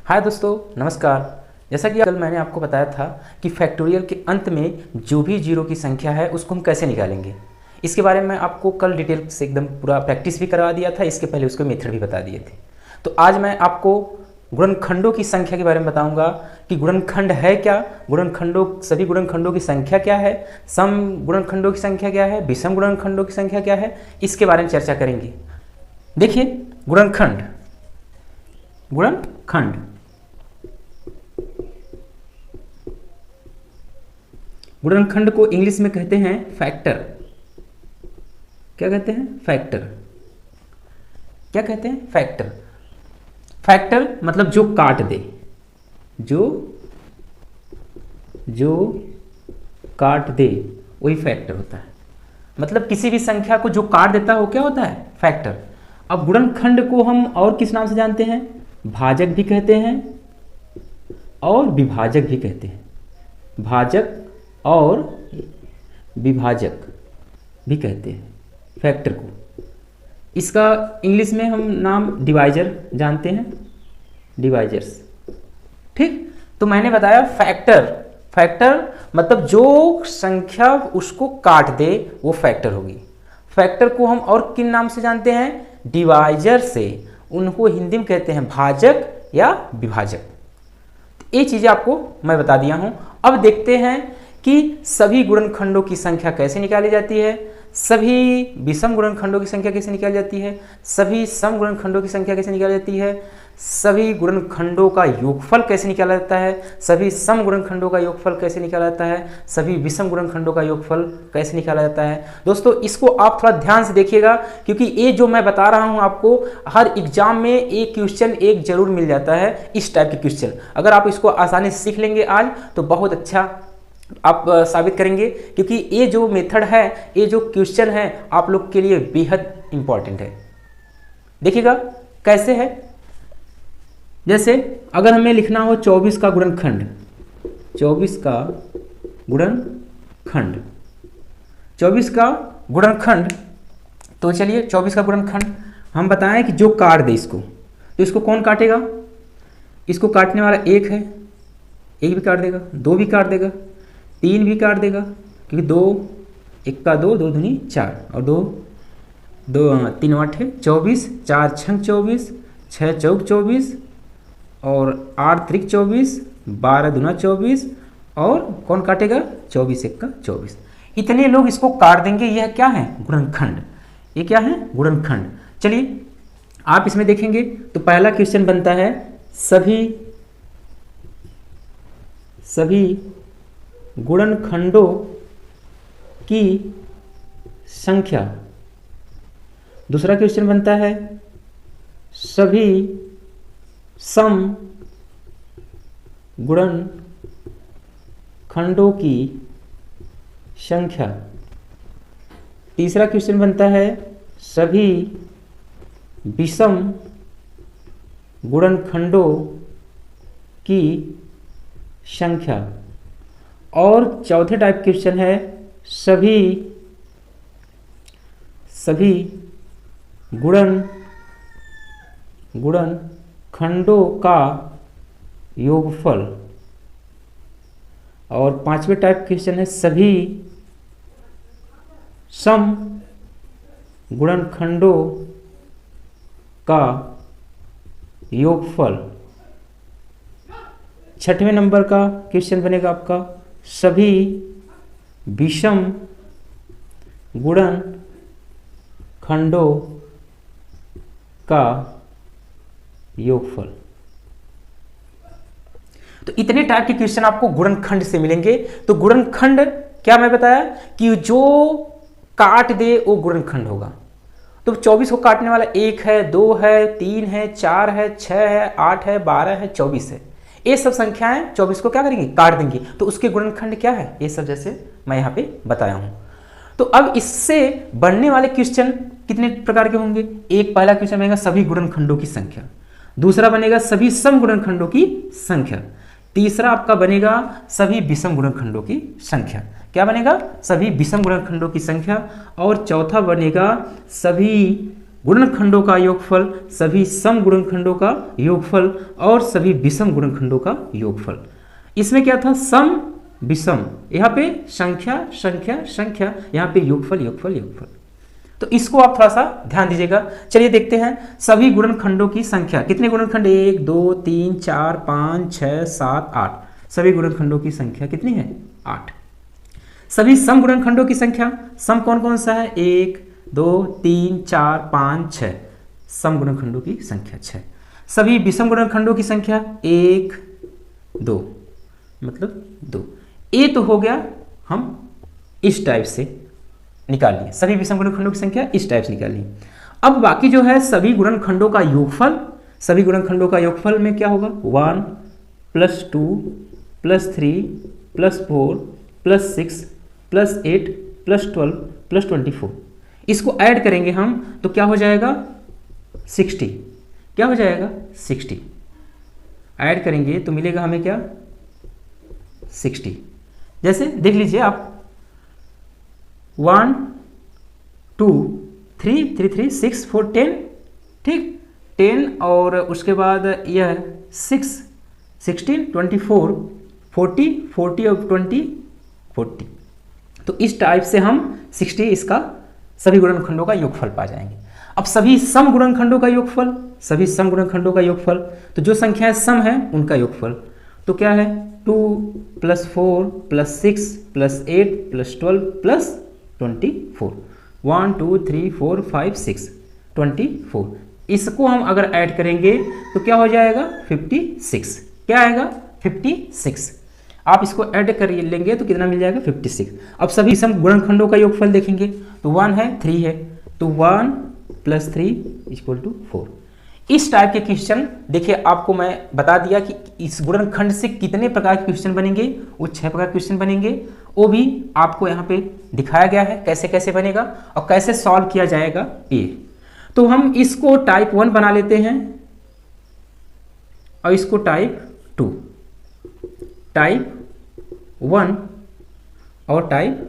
हाय दोस्तों, नमस्कार। जैसा कि कल मैंने आपको बताया था कि फैक्टोरियल के अंत में जो भी जीरो की संख्या है उसको हम कैसे निकालेंगे, इसके बारे में आपको कल डिटेल से एकदम पूरा प्रैक्टिस भी करवा दिया था। इसके पहले उसके मेथड भी बता दिए थे। तो आज मैं आपको गुणनखंडों की संख्या के बारे में बताऊंगा कि गुणनखंड है क्या, गुणनखंडों सभी गुणनखंडों की संख्या क्या है, सम गुणनखंडों की संख्या क्या है, विषम गुणनखंडों की संख्या क्या है, इसके बारे में चर्चा करेंगे। देखिए, गुणनखंड गुणनखंड गुणनखंड को इंग्लिश में कहते हैं फैक्टर। क्या कहते हैं? फैक्टर। क्या कहते हैं? फैक्टर। फैक्टर मतलब जो काट दे, जो काट दे वही फैक्टर होता है। मतलब किसी भी संख्या को जो काट देता है वो क्या होता है? फैक्टर। अब गुणनखंड को हम और किस नाम से जानते हैं? भाजक भी कहते हैं और विभाजक भी कहते हैं। भाजक और विभाजक भी कहते हैं फैक्टर को। इसका इंग्लिश में हम नाम डिवाइजर जानते हैं, डिवाइजर्स। ठीक, तो मैंने बताया फैक्टर। फैक्टर मतलब जो संख्या उसको काट दे वो फैक्टर होगी। फैक्टर को हम और किन नाम से जानते हैं? डिवाइजर से। उनको हिंदी में कहते हैं भाजक या विभाजक। ये चीज़ें आपको मैं बता दिया हूँ। अब देखते हैं कि सभी गुणनखंडों की संख्या कैसे निकाली जाती है, सभी विषम गुणनखंडों की संख्या कैसे निकाली जाती है, सभी सम गुणनखंडों की संख्या कैसे निकाली जाती है, सभी गुणनखंडों का योगफल कैसे निकाला जाता है, सभी सम गुणनखंडों का योगफल कैसे निकाला जाता है, सभी विषम गुणनखंडों का योगफल कैसे निकाला जाता है। दोस्तों, इसको आप थोड़ा ध्यान से देखिएगा, क्योंकि ये जो मैं बता रहा हूँ आपको, हर एग्जाम में एक क्वेश्चन एक जरूर मिल जाता है इस टाइप के क्वेश्चन। अगर आप इसको आसानी से सीख लेंगे आज तो बहुत अच्छा आप साबित करेंगे, क्योंकि ये जो मेथड है, ये जो क्वेश्चन है आप लोग के लिए बेहद इंपॉर्टेंट है। देखिएगा कैसे है। जैसे अगर हमें लिखना हो 24 का गुणनखंड, 24 का गुणनखंड, 24 का गुणनखंड, तो चलिए 24 का गुणनखंड हम बताएं कि जो काट दे इसको, तो इसको कौन काटेगा? इसको काटने वाला एक है, एक भी काट देगा, दो भी काट देगा, तीन भी काट देगा, क्योंकि दो एक का दो, दो दूनी चार, और दो तीन आठे 24, चार छंग 24, छः चौक 24, और आठ त्रिक 24, 12 दूना 24, और कौन काटेगा? 24 एक का 24। इतने लोग इसको काट देंगे। यह क्या है? गुणनखंड। ये क्या है? गुणनखंड। चलिए आप इसमें देखेंगे तो पहला क्वेश्चन बनता है सभी गुणनखंडों की संख्या। दूसरा क्वेश्चन बनता है सभी सम गुणनखंडों की संख्या। तीसरा क्वेश्चन बनता है सभी विषम गुणनखंडों की संख्या। और चौथे टाइप क्वेश्चन है सभी गुणनखंडों का योगफल। और पांचवें टाइप क्वेश्चन है सभी सम गुणनखंडों का योगफल। छठवें नंबर का क्वेश्चन बनेगा आपका सभी विषम गुणनखंडों का योगफल। तो इतने टाइप के क्वेश्चन आपको गुणनखंड से मिलेंगे। तो गुणनखंड क्या मैं बताया कि जो काट दे वो गुणनखंड होगा। तो 24 को काटने वाला एक है, दो है, तीन है, चार है, छः है, 8 है, 12 है, 24 है। ये सब संख्याएं 24 को क्या करेंगे? काट देंगे। तो उसके गुणनखंड क्या है? ये सब जैसे मैं यहाँ पे बताया हूँ। तो अब इससे बनने वाले क्वेश्चन कितने प्रकार के होंगे? एक पहला क्वेश्चन बनेगा सभी गुणनखंडों की संख्या, दूसरा बनेगा सभी सम गुणनखंडों की संख्या, तीसरा आपका बनेगा सभी विषम गुणनखंडों की संख्या। क्या बनेगा? सभी विषम गुणनखंडों की संख्या। और चौथा बनेगा सभी गुणनखंडों का योगफल, सभी सम गुणनखंडों का योगफल और सभी विषम गुणनखंडों का योगफल। इसमें क्या था, सम विषम, यहाँ पे संख्या संख्या संख्या, यहाँ पे योगफल योगफल योगफल। तो इसको आप थोड़ा सा ध्यान दीजिएगा। चलिए देखते हैं सभी गुणनखंडों की संख्या। कितने गुणनखंड, 1 2 3 4 5 6 7 8। सभी गुणनखंडों की संख्या कितनी है, 8। सभी सम गुणनखंडों की संख्या, सम कौन कौन सा है, 1 2 3 4 5 6। सम गुणनखंडों की संख्या 6। सभी विषम गुणनखंडों की संख्या 1 2, मतलब 2। ये तो हो गया, हम इस टाइप से निकाल लिए, सभी विषम गुणनखंडों की संख्या इस टाइप से निकाल ली। अब बाकी जो है सभी गुणनखंडों का योगफल, सभी गुणनखंडों का योगफल में क्या होगा, 1 + 2 + 3 + 4 + 6 + 8 + 12 + 24। इसको ऐड करेंगे हम तो क्या हो जाएगा, 60। क्या हो जाएगा, 60। ऐड करेंगे तो मिलेगा हमें क्या, 60। जैसे देख लीजिए आप, 1 2 3 3 3 6 4 10, ठीक, 10 और उसके बाद यह 6 16 24 40 40 और 20 40। तो इस टाइप से हम 60 इसका सभी गुणनखंडों का योगफल पा जाएंगे। अब सभी सम गुणनखंडों का योगफल, सभी सम गुणनखंडों का योगफल, तो जो संख्याएं सम है उनका योगफल तो क्या है, 2 + 4 + 6 + 8 + 12 + 24। 1 2 3 4 5 6 24। इसको हम अगर ऐड करेंगे तो क्या हो जाएगा, 56। क्या आएगा, 56। आप इसको ऐड कर लेंगे तो कितना मिल जाएगा, 56। अब सभी सम गुणनखंडों का योगफल देखेंगे तो 1 है 3 है, तो 1 + 3 = 4। इस टाइप के क्वेश्चन देखिए, आपको मैं बता दिया कि इस गुणनखंड से कितने प्रकार के क्वेश्चन बनेंगे, वो 6 प्रकार के क्वेश्चन बनेंगे। वो भी आपको यहाँ पे दिखाया गया है कैसे कैसे बनेगा और कैसे सॉल्व किया जाएगा ये। तो हम इसको टाइप 1 बना लेते हैं और इसको टाइप 2, टाइप 1 और टाइप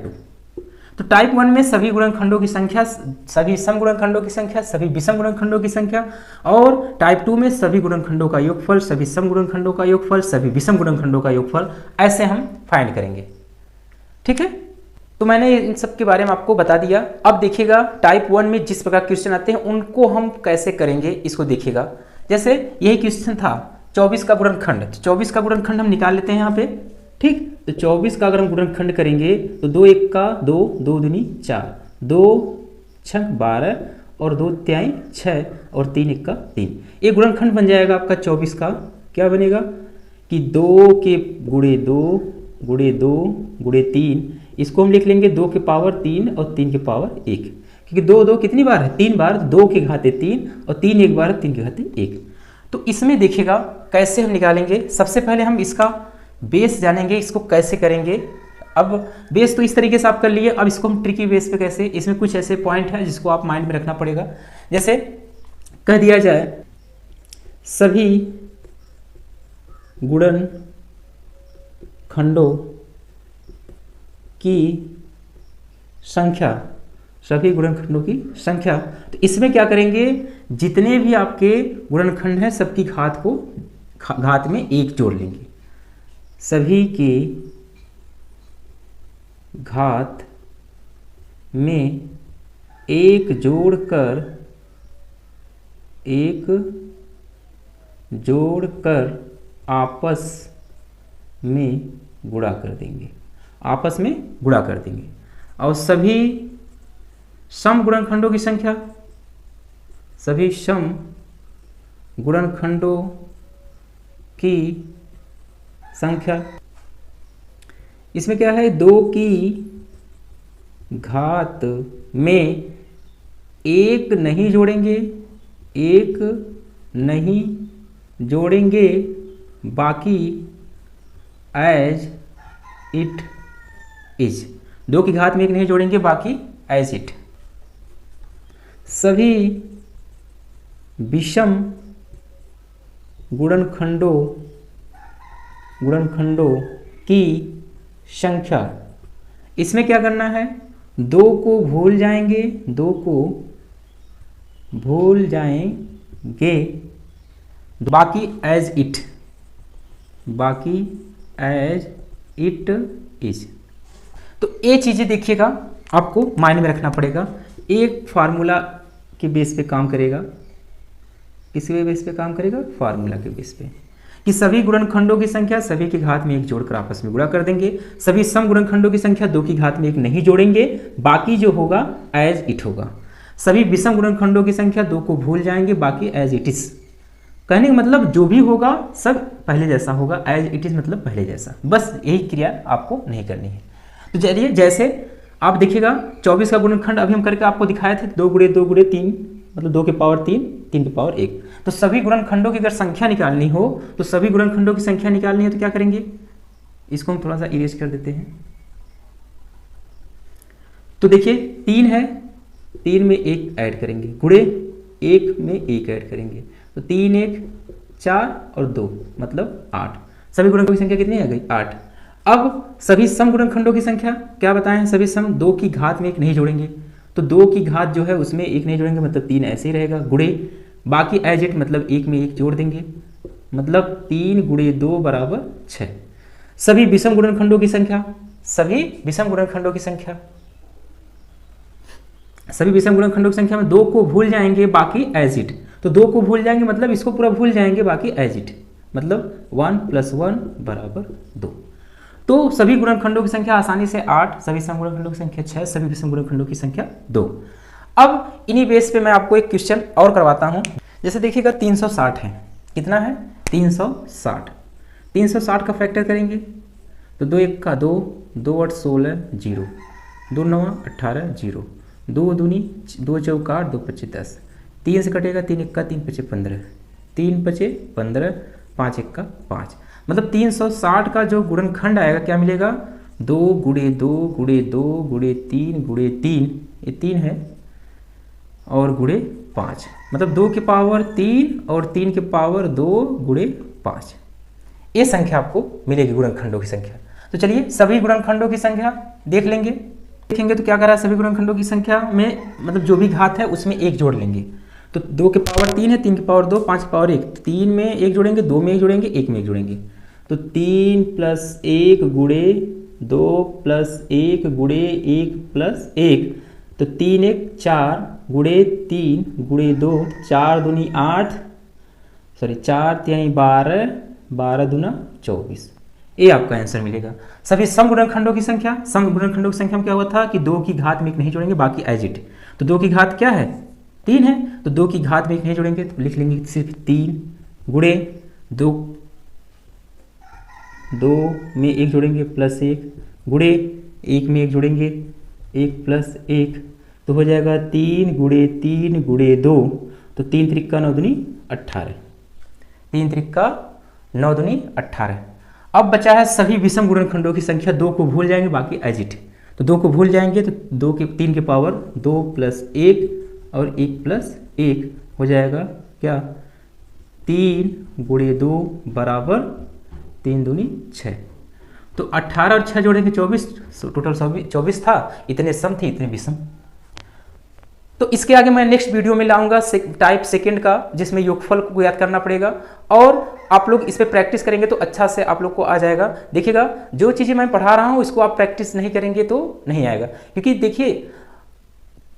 2। तो टाइप 1 में सभी गुणनखंडों की संख्या, सभी सम गुणनखंडों की संख्या, सभी विषम गुणनखंडों की संख्या, और टाइप 2 में सभी गुणनखंडों का योगफल, सभी सम गुणनखंडों का योगफल, सभी विषम गुणनखंडों का योगफल, ऐसे हम फाइंड करेंगे। ठीक है, तो मैंने इन सब के बारे में आपको बता दिया। अब देखिएगा टाइप 1 में जिस प्रकार क्वेश्चन आते हैं उनको हम कैसे करेंगे, इसको देखिएगा। जैसे यही क्वेश्चन था 24 का गुणनखंड, तो 24 का गुणनखंड हम निकाल लेते हैं यहाँ पे। ठीक, तो 24 का अगर हम गुणनखंड करेंगे तो 2 1 का 2, 2 दूनी 4, 2 6 12 और 2 तिहाई 6 और 3 1 का 3। ये गुणनखंड बन जाएगा आपका 24 का। क्या बनेगा कि 2 के गुणे 2 गुणे 2 गुणे 3, इसको हम लिख लेंगे 2 के पावर 3 और 3 के पावर 1, क्योंकि 2 2 कितनी बार है, 3 बार, 2 के घाते 3 और 3 एक बार, 3 के घाते 1। तो इसमें देखिएगा कैसे हम निकालेंगे। सबसे पहले हम इसका बेस जानेंगे, इसको कैसे करेंगे। अब बेस तो इस तरीके से आप कर लिए, अब इसको हम ट्रिकी बेस पे कैसे, इसमें कुछ ऐसे पॉइंट है जिसको आप माइंड में रखना पड़ेगा। जैसे कह दिया जाए सभी गुणनखंडों की संख्या, सभी गुणनखंडों की संख्या, तो इसमें क्या करेंगे, जितने भी आपके गुणनखंड हैं सबकी घात में 1 जोड़ लेंगे। सभी के घात में 1 जोड़कर आपस में गुणा कर देंगे, आपस में गुणा कर देंगे। और सभी सम गुणनखंडों की संख्या, सभी सम गुणनखंडों की संख्या, इसमें क्या है, 2 की घात में 1 नहीं जोड़ेंगे, 1 नहीं जोड़ेंगे, बाकी एज इट इज। 2 की घात में 1 नहीं जोड़ेंगे, बाकी एज इट। सभी विषम गुणनखंडों की संख्या, इसमें क्या करना है, 2 को भूल जाएंगे, 2 को भूल जाएंगे, बाकी एज इट, बाकी एज इट इज। तो ये चीज़ें देखिएगा आपको माइंड में रखना पड़ेगा। एक फार्मूला के बेस पे काम करेगा, किसी बेस पे काम करेगा, फार्मूला के बेस पे, कि सभी गुणनखंडों की संख्या सभी की घात में 1 जोड़कर आपस में गुणा कर देंगे, सभी सम गुणनखंडों की संख्या 2 की घात में 1 नहीं जोड़ेंगे, बाकी जो होगा एज इट होगा। सभी विषम गुणनखंडों की संख्या 2 को भूल जाएंगे, बाकी एज इट इज। कहने का मतलब जो भी होगा सब पहले जैसा होगा, एज इट इज मतलब पहले जैसा, बस यही क्रिया आपको नहीं करनी है। तो चलिए जैसे आप देखिएगा 24 का गुणनखंड अभी हम करके आपको दिखाए थे, 2 गुणे 2 गुणे 3 मतलब 2 के पावर 3, 3 के पावर 1। तो सभी गुणनखंडों की अगर संख्या निकालनी हो, तो सभी गुणनखंडों की संख्या निकालनी है तो क्या करेंगे, इसको हम थोड़ा सा इरेज कर देते हैं। तो देखिए 3 है, 3 में 1 ऐड करेंगे, गुणे 1 में 1 ऐड करेंगे, तो 3 1 4 और 2 मतलब 8। सभी गुणनखंडों की संख्या कितनी आ गई, 8। अब सभी सम गुणनखंडों की संख्या क्या बताएं, सभी सम 2 की घात में 1 नहीं जोड़ेंगे, तो 2 की घात जो है उसमें 1 नहीं जोड़ेंगे, मतलब 3 ऐसे ही रहेगा, गुणे बाकी एज इट मतलब 1 में 1 जोड़ देंगे, मतलब 3 गुणे 2 बराबर 6। सभी विषम गुणनखंडों की संख्या, सभी विषम गुणनखंडों की संख्या, सभी विषम गुणनखंडों की संख्या में 2 को भूल जाएंगे, बाकी एज इट। तो 2 को भूल जाएंगे मतलब इसको पूरा भूल जाएंगे, बाकी एज इट, मतलब 1 + 1 बराबर 2। तो सभी गुणनखंडों की संख्या आसानी से 8, सभी सम गुणनखंडों की संख्या 6, सभी विषम गुणनखंडों की संख्या 2। अब इन्हीं बेस पे मैं आपको एक क्वेश्चन और करवाता हूं। जैसे देखिएगा 360 है, कितना है 360, 360 का फैक्टर करेंगे तो 2 1 का 2, 2 8 16 0, 2 9 18 0, 2 दूनी 2 चौका 8, 2 25 10, 3 से कटेगा 3 1 का 3 5 15, 3 5 15, 5 1 का 5, मतलब 360 का जो गुणनखंड आएगा क्या मिलेगा, 2 गुणे 2 गुणे 2 गुणे 3 गुणे 3, ये 3 है, और गुणे 5, मतलब 2 के पावर 3 और 3 के पावर 2 गुणे 5, ये संख्या आपको मिलेगी गुणनखंडों की संख्या। तो चलिए सभी गुणनखंडों की संख्या देख लेंगे, देखेंगे तो क्या करा, सभी गुणनखंडों की संख्या में मतलब जो भी घात है उसमें 1 जोड़ लेंगे। तो 2 के पावर 3 है, 3 के पावर 2, 5 के पावर 1, 3 में 1 जोड़ेंगे, 2 में 1 जोड़ेंगे, 1 में 1 जोड़ेंगे, तो 3 + 1 गुणे 2 + 1 गुणे 1 + 1, तो 3 1 4 गुणे 3 गुणे 2, 4 दूनी 8, सॉरी 4 3 12, 12 दूना 24, ये आपका आंसर मिलेगा। सभी सम गुणनखंडों की संख्या, सम गुणनखंडों की संख्या में क्या हुआ था कि 2 की घात में 1 नहीं जोड़ेंगे, बाकी एज इट। तो 2 की घात क्या है 3 है, तो 2 की घात में 1 नहीं जोड़ेंगे, तो लिख लेंगे सिर्फ 3 गुणे 2 में 1 जोड़ेंगे +1 गुणे 1 में 1 जोड़ेंगे 1 + 1, तो हो जाएगा 3 गुणे 3 गुणे 2, तो 3 त्रिक 9 दूनी 18, 3 त्रिक 9 दूनी 18। अब बचा है सभी विषम गुणनखंडों की संख्या, 2 को भूल जाएंगे, बाकी एज इट। तो 2 को भूल जाएंगे तो 3 के पावर 2 + 1 और 1 + 1 हो जाएगा क्या, 3 गुणे 2 बराबर 3 दूनी 6, तो 18 और 6 जोड़ेंगे 24, टोटल 24 था, इतने सम थे इतने विषम। तो इसके आगे मैं नेक्स्ट वीडियो में लाऊंगा टाइप सेकंड का, जिसमें योगफल को याद करना पड़ेगा, और आप लोग इस पे प्रैक्टिस करेंगे तो अच्छा से आप लोग को आ जाएगा। देखिएगा जो चीज़ें मैं पढ़ा रहा हूँ इसको आप प्रैक्टिस नहीं करेंगे तो नहीं आएगा, क्योंकि देखिए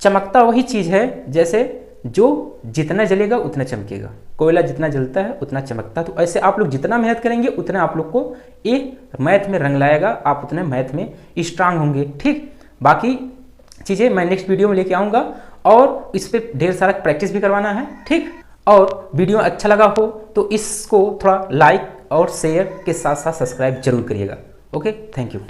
चमकता वही चीज़ है जैसे जो जितना जलेगा उतना चमकेगा, कोयला जितना जलता है उतना चमकता है। तो ऐसे आप लोग जितना मेहनत करेंगे उतना आप लोग को ये मैथ में रंग लाएगा, आप उतने मैथ में स्ट्रांग होंगे। ठीक, बाकी चीज़ें मैं नेक्स्ट वीडियो में लेके आऊँगा और इस पर ढेर सारा प्रैक्टिस भी करवाना है। ठीक, और वीडियो अच्छा लगा हो तो इसको थोड़ा लाइक और शेयर के साथ साथ सब्सक्राइब जरूर करिएगा। Okay, thank you.